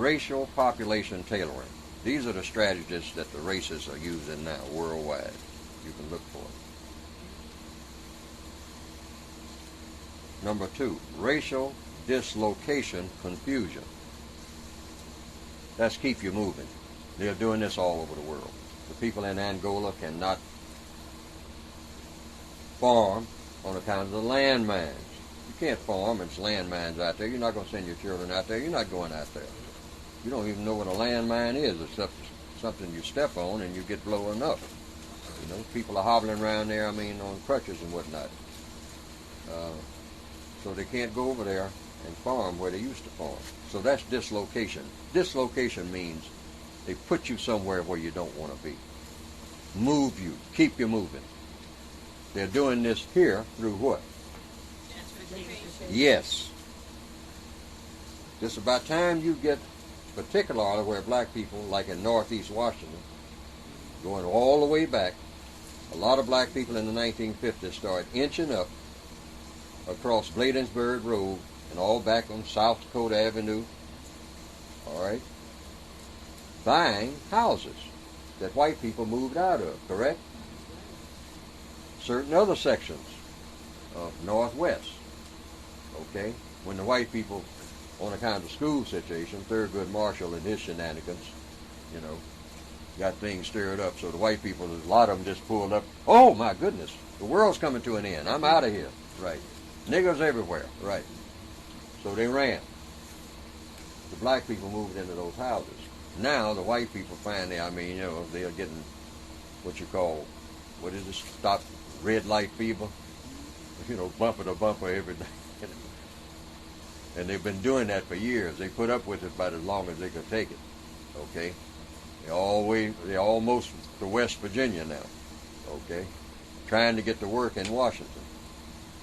racial population tailoring. These are the strategies that the races are using now worldwide. You can look for it. Number 2, racial dislocation confusion. That's keep you moving. They're doing this all over the world. The people in Angola cannot farm on account of the landmines. You can't farm, it's landmines out there. You're not going to send your children out there. You're not going out there. You don't even know what a landmine is, except something you step on and you get blown up. You know, people are hobbling around there, on crutches and whatnot. So they can't go over there and farm where they used to farm. So that's dislocation. Dislocation means they put you somewhere where you don't want to be. Move you, keep you moving. They're doing this here through what? Yes. Just about time you get, particularly where black people, like in Northeast Washington, going all the way back, a lot of black people in the 1950s started inching up across Bladensburg Road and all back on South Dakota Avenue, all right, buying houses that white people moved out of, correct? Certain other sections of Northwest, okay, when the white people, on account of the school situation, Thurgood Marshall and his shenanigans, got things stirred up. So the white people, a lot of them just pulled up, oh my goodness, the world's coming to an end, I'm out of here, right? Niggers everywhere, right? So they ran. The black people moved into those houses. Now the white people finally, they're getting what you call, what is it, stop red light fever? Bumper to bumper every day. And they've been doing that for years. They put up with it about as long as they could take it. Okay? They're almost to West Virginia now. Okay? Trying to get to work in Washington.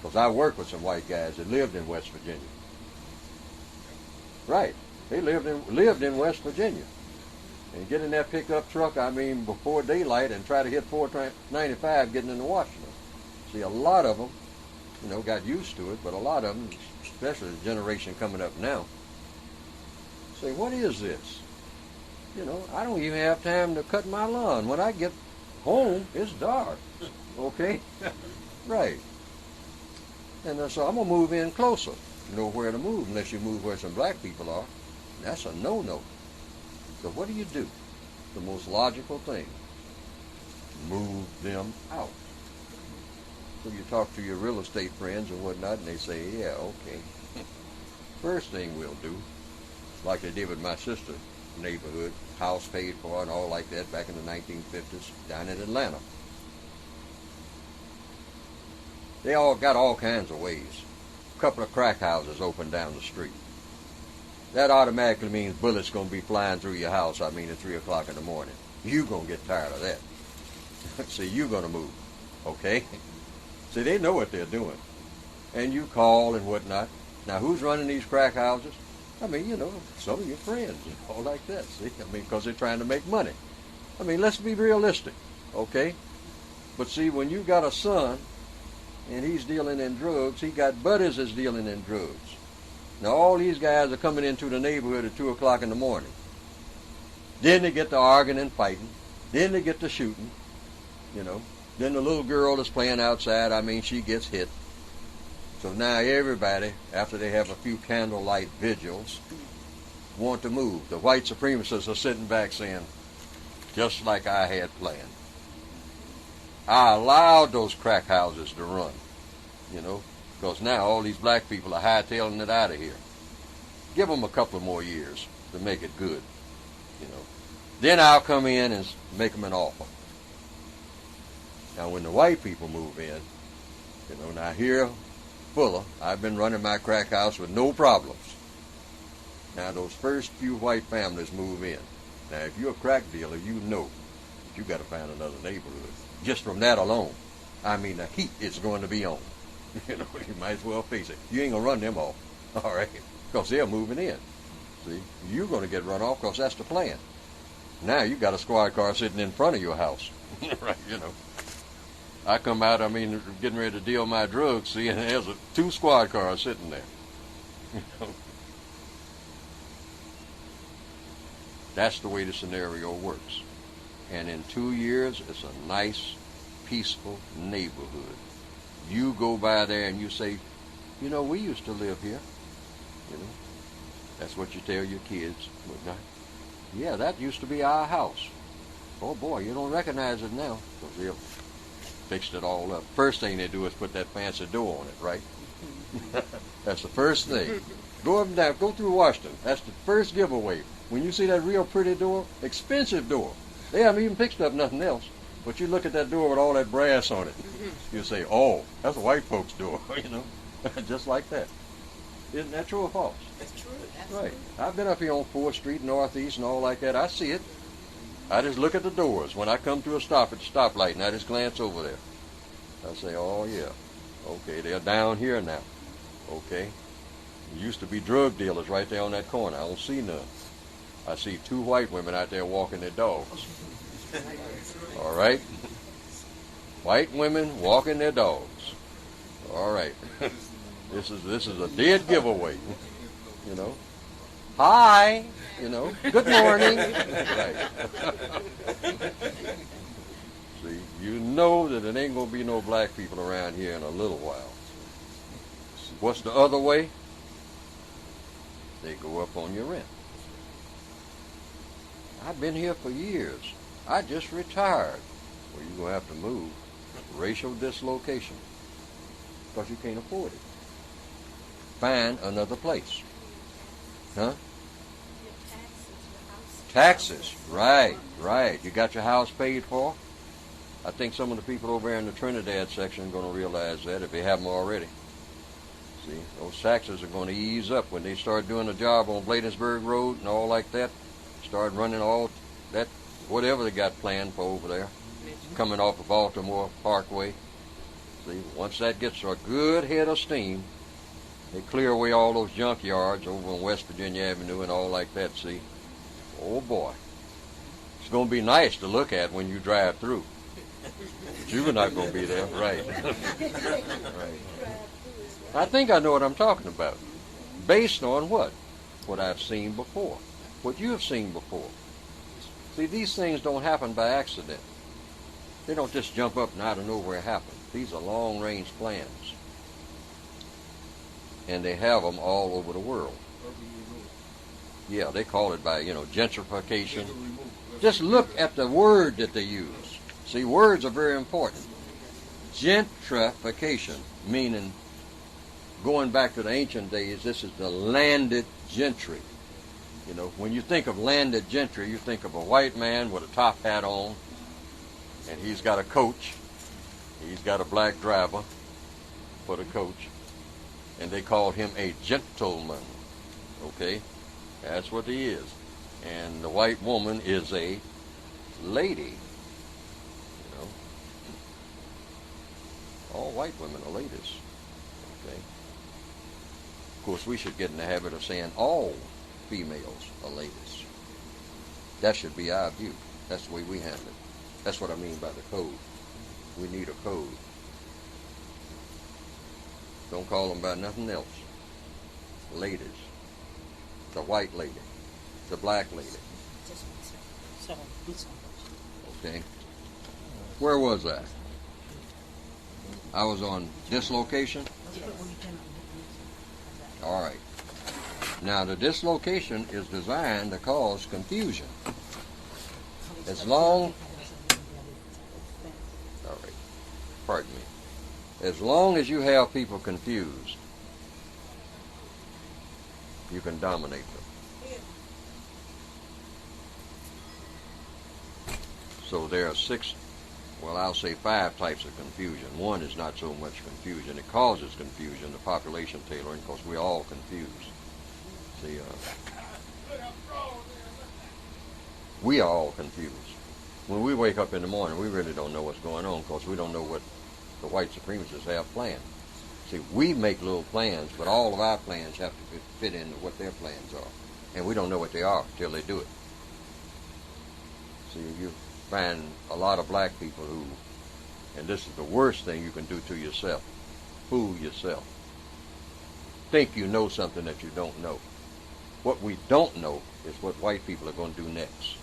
Because I worked with some white guys that lived in West Virginia. Right. They lived in West Virginia. And get in that pickup truck, before daylight and try to hit 495 getting into Washington. See, a lot of them, got used to it, but a lot of them, especially the generation coming up now, say, what is this? I don't even have time to cut my lawn. When I get home, it's dark. Okay? Right. And so I'm going to move in closer. You know where to move, unless you move where some black people are. That's a no-no. So what do? The most logical thing. Move them out. So you talk to your real estate friends and whatnot, and they say, yeah, okay. First thing we'll do, like they did with my sister's neighborhood, house paid for and all like that back in the 1950s down in Atlanta. They all got all kinds of ways. A couple of crack houses open down the street. That automatically means bullets going to be flying through your house, at 3 o'clock in the morning. You're going to get tired of that. See, you're going to move, okay? See, they know what they're doing. And you call and whatnot. Now, who's running these crack houses? Some of your friends, all like that, see? Because they're trying to make money. Let's be realistic, okay? But see, when you got a son, and he's dealing in drugs, he got buddies that's dealing in drugs. Now, all these guys are coming into the neighborhood at 2 o'clock in the morning. Then they get to arguing and fighting. Then they get to shooting, Then the little girl that's playing outside, she gets hit. So now everybody, after they have a few candlelight vigils, want to move. The white supremacists are sitting back saying, just like I had planned. I allowed those crack houses to run, because now all these black people are hightailing it out of here. Give them a couple more years to make it good, Then I'll come in and make them an offer. Now, when the white people move in, now here, Fuller, I've been running my crack house with no problems. Now, those first few white families move in. Now, if you're a crack dealer, you got to find another neighborhood. Just from that alone, the heat is going to be on. You might as well face it. You ain't going to run them off, all right, because they're moving in. See, you're going to get run off because that's the plan. Now you got a squad car sitting in front of your house, right, I come out, getting ready to deal my drugs, see, and there's 2 squad cars sitting there. That's the way the scenario works. And in 2 years, it's a nice, peaceful neighborhood. You go by there and you say, you know, we used to live here. You know, that's what you tell your kids. Yeah, that used to be our house. Oh boy, you don't recognize it now because they've fixed it all up. First thing they do is put that fancy door on it, right? That's the first thing. Go up and down, go through Washington. That's the first giveaway. When you see that real pretty door, expensive door, they haven't even fixed up nothing else. But you look at that door with all that brass on it, you say, oh, that's a white folks door, you know, just like that. Isn't that true or false? That's true. Absolutely. Right. I've been up here on 4th Street, Northeast, and all like that. I see it. I just look at the doors. When I come to a stop at the stoplight, and I just glance over there. I say, oh, yeah. Okay, they're down here now. Okay. There used to be drug dealers right there on that corner. I don't see none. I see 2 white women out there walking their dogs. All right? White women walking their dogs. All right. This is a dead giveaway. You know. Hi. You know. Good morning. Right. See, you know that it ain't gonna be no black people around here in a little while. What's the other way? They go up on your rent. I've been here for years. I just retired. Well, you're going to have to move. Racial dislocation. Because you can't afford it. Find another place. Huh? Taxes. Right, right. You got your house paid for? I think some of the people over there in the Trinidad section are going to realize that if they haven't already. See, those taxes are going to ease up when they start doing a job on Bladensburg Road and all like that. Start running all that, whatever they got planned for over there, coming off of Baltimore Parkway. See, once that gets a good head of steam, they clear away all those junkyards over on West Virginia Avenue and all like that, see. Oh boy. It's going to be nice to look at when you drive through. But you're not going to be there, right. Right. I think I know what I'm talking about. Based on what? What I've seen before. What you have seen before. See, these things don't happen by accident. They don't just jump up and out of nowhere happen. These are long-range plans. And they have them all over the world. Yeah, they call it by, gentrification. Just look at the word that they use. See, words are very important. Gentrification, meaning, going back to the ancient days, this is the landed gentry. You know, when you think of landed gentry, you think of a white man with a top hat on, and he's got a coach. He's got a black driver for the coach, and they called him a gentleman. Okay? That's what he is. And the white woman is a lady. You know? All white women are ladies. Okay? Of course, we should get in the habit of saying all females are ladies. That should be our view. That's the way we handle it. That's what I mean by the code. We need a code. Don't call them by nothing else. Ladies. The white lady. The black lady. Okay. Where was I? I was on dislocation. All right. Now, the dislocation is designed to cause confusion. As long... All right. Pardon me. As long as you have people confused, you can dominate them. So there are I'll say 5 types of confusion. One is not so much confusion. It causes confusion, the population tailoring, because we're all confused. See, we are all confused. When we wake up in the morning, we really don't know what's going on because we don't know what the white supremacists have planned. See, we make little plans, but all of our plans have to fit into what their plans are. And we don't know what they are until they do it. See, you find a lot of black people who, and this is the worst thing you can do to yourself, fool yourself. Think you know something that you don't know. What we don't know is what white people are going to do next.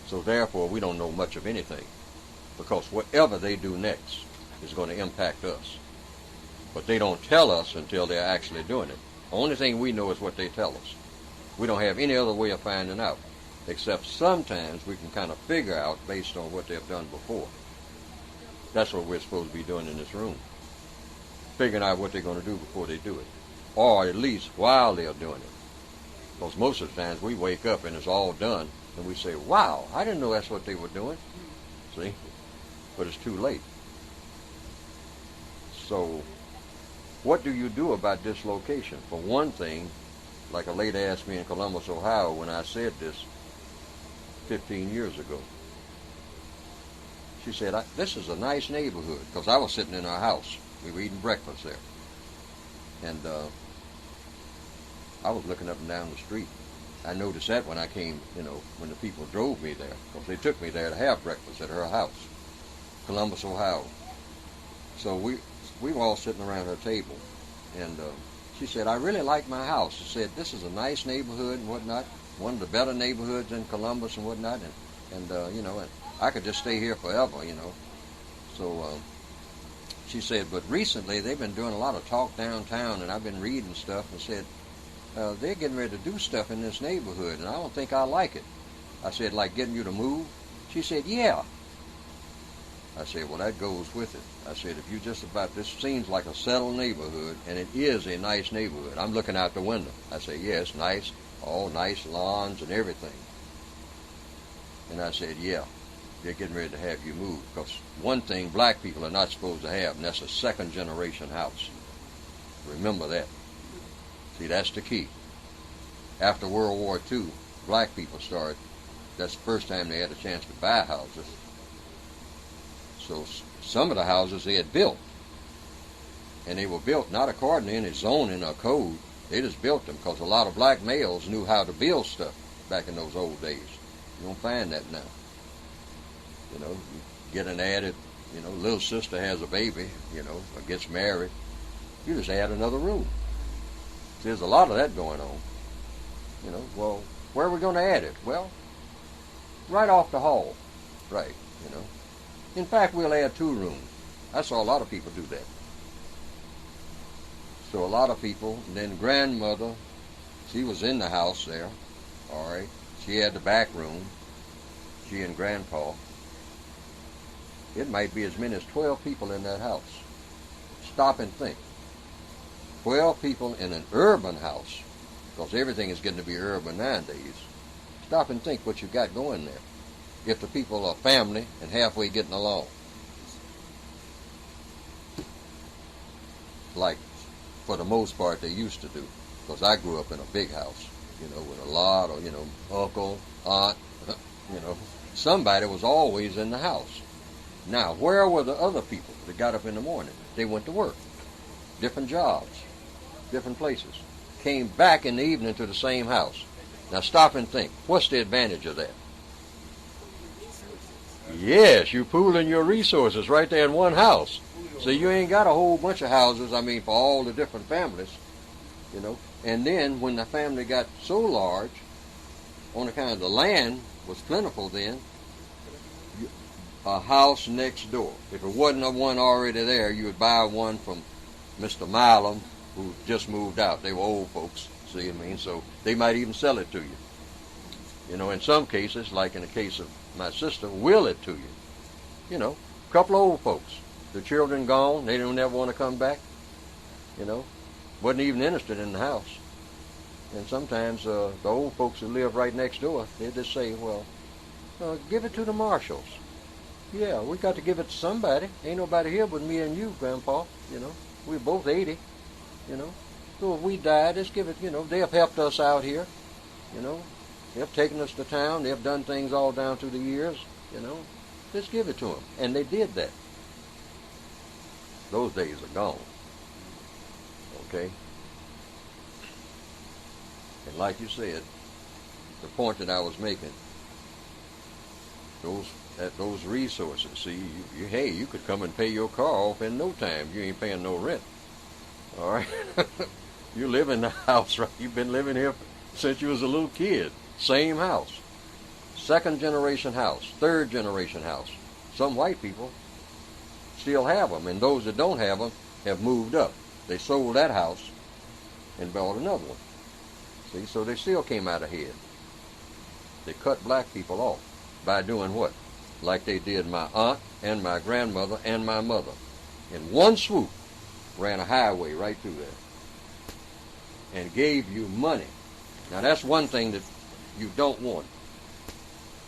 So therefore, we don't know much of anything, because whatever they do next is going to impact us. But they don't tell us until they're actually doing it. The only thing we know is what they tell us. We don't have any other way of finding out, except sometimes we can kind of figure out based on what they've done before. That's what we're supposed to be doing in this room, figuring out what they're going to do before they do it, or at least while they're doing it. Because most of the times we wake up and it's all done, and we say, wow, I didn't know that's what they were doing. See? But it's too late. So what do you do about dislocation? For one thing, like a lady asked me in Columbus, Ohio, when I said this 15 years ago, she said, this is a nice neighborhood, because I was sitting in our house. We were eating breakfast there. And I was looking up and down the street. I noticed that when I came, when the people drove me there, because they took me there to have breakfast at her house, Columbus, Ohio. So we were all sitting around her table, and she said, I really like my house. She said, this is a nice neighborhood and whatnot, one of the better neighborhoods in Columbus and whatnot, and I could just stay here forever, So she said, but recently they've been doing a lot of talk downtown, and I've been reading stuff, and said, they're getting ready to do stuff in this neighborhood, and I don't think I like it. I said, like getting you to move? She said, yeah. I said, well, that goes with it. I said, if you just about, this seems like a settled neighborhood, and it is a nice neighborhood. I'm looking out the window. I said, yeah, it's nice, all nice lawns and everything. And I said, yeah, they're getting ready to have you move, because one thing black people are not supposed to have, and that's a second-generation house. Remember that. See, that's the key. After World War II, black people started, that's the first time they had a chance to buy houses. So some of the houses they had built, and they were built not according to any zoning or code. They just built them because a lot of black males knew how to build stuff back in those old days. You don't find that now. You get an added, little sister has a baby, or gets married. You just add another room. There's a lot of that going on. Well, where are we going to add it? Well, right off the hall. Right, In fact, we'll add 2 rooms. I saw a lot of people do that. So a lot of people, and then grandmother, she was in the house there, all right. She had the back room, she and grandpa. It might be as many as 12 people in that house. Stop and think. 12 people in an urban house, because everything is getting to be urban nowadays. Stop and think what you got going there. If the people are family and halfway getting along. Like, for the most part, they used to do. Because I grew up in a big house, with a lot of, uncle, aunt, somebody was always in the house. Now, where were the other people that got up in the morning? They went to work. Different jobs, different places. Came back in the evening to the same house. Now stop and think. What's the advantage of that? Yes, you're pooling your resources right there in one house. So you ain't got a whole bunch of houses, for all the different families, And then when the family got so large, on account of the land was plentiful then, a house next door. If it wasn't a one already there, you would buy one from Mr. Milam, who just moved out. They were old folks, see what I mean? So they might even sell it to you. In some cases, like in the case of my sister, will it to you. A couple of old folks. The children gone, they don't ever want to come back. Wasn't even interested in the house. And sometimes the old folks who live right next door, they just say, well, give it to the Marshalls. Yeah, we got to give it to somebody. Ain't nobody here but me and you, Grandpa. We're both 80. So if we die, just give it, they have helped us out here. They've taken us to town. They've done things all down through the years. Just give it to them. And they did that. Those days are gone. Okay? And like you said, the point that I was making, those resources, see, hey, you could come and pay your car off in no time. You ain't paying no rent. All right? You live in the house, right? You've been living here since you was a little kid. Same house. Second generation house. Third generation house. Some white people still have them, and those that don't have them have moved up. They sold that house and bought another one. See, so they still came out ahead. They cut black people off by doing what? Like they did my aunt and my grandmother and my mother. In one swoop, ran a highway right through there and gave you money. Now that's one thing that you don't want.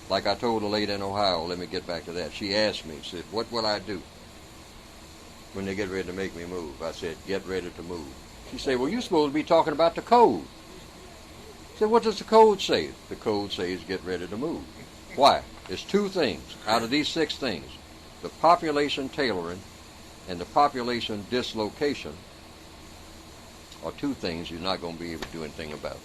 Like I told a lady in Ohio, let me get back to that. She asked me, said, what will I do when they get ready to make me move? I said, get ready to move. She said, well, you're supposed to be talking about the code. I said, what does the code say? The code says get ready to move. Why? It's two things out of these 6 things. The population tailoring and the population dislocation are 2 things you're not going to be able to do anything about.